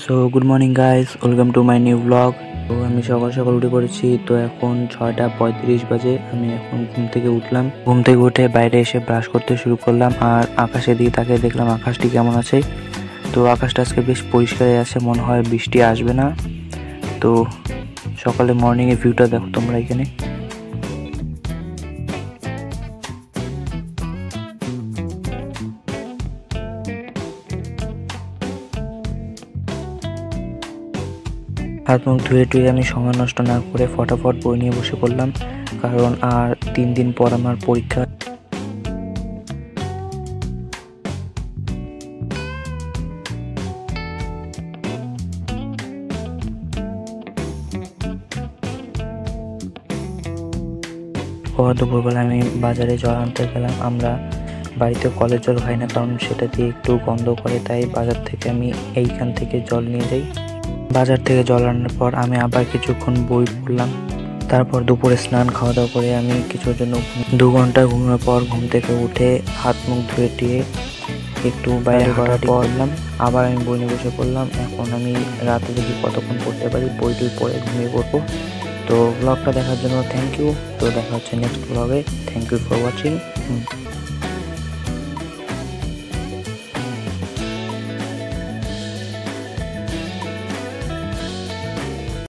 So good morning guys, welcome to my new blog. তো আমি সকাল সকাল উঠে পড়েছি। তো এখন 6টা 35 বাজে। আমি এখন ঘুম থেকে উঠলাম। ঘুম থেকে উঠে বাইরে এসে ব্রাশ করতে শুরু করলাম, আর আকাশের দিকে তাকিয়ে দেখলাম আকাশটি কেমন আছে। তো আকাশটা আজকে বেশ পরিষ্কারই আছে, মনে হয় বৃষ্টি আসবে না। তো সকালে মর্নিংয়ের ভিউটা দেখো তোমরা এখানে। হাত মুখ ধুয়ে টুয়ে আমি সময় নষ্ট না করে ফটাফট বই নিয়ে বসে পড়লাম, কারণ আর 3 দিন পর আমার পরীক্ষা। দুপুরবেলা আমি বাজারে জল আনতে গেলাম। আমরা বাড়িতে কলের জল খাই না, কারণ সেটা দিয়ে একটু গন্ধ করে, তাই বাজার থেকে আমি এইখান থেকে জল নিয়ে যাই। বাজার থেকে জল আনার পর আমি আবার কিছুক্ষণ বই পড়লাম। তারপর দুপুরে স্নান খাওয়া দাওয়া করে আমি কিছুর জন্য 2 ঘন্টা ঘুমানোর পর ঘুম থেকে উঠে হাত মুখ ধুয়ে টুয়ে একটু বাইরে হাঁটাহাঁটি করলাম। আবার আমি বই নিয়ে বসে পড়লাম। এখন আমি রাতে দেখি কতক্ষণ পড়তে পারি, বই টই পড়ে ঘুমিয়ে পড়বো। তো ব্লগটা দেখার জন্য থ্যাংক ইউ। তো দেখা হচ্ছে নেক্সট ব্লগে। Thank you for watching.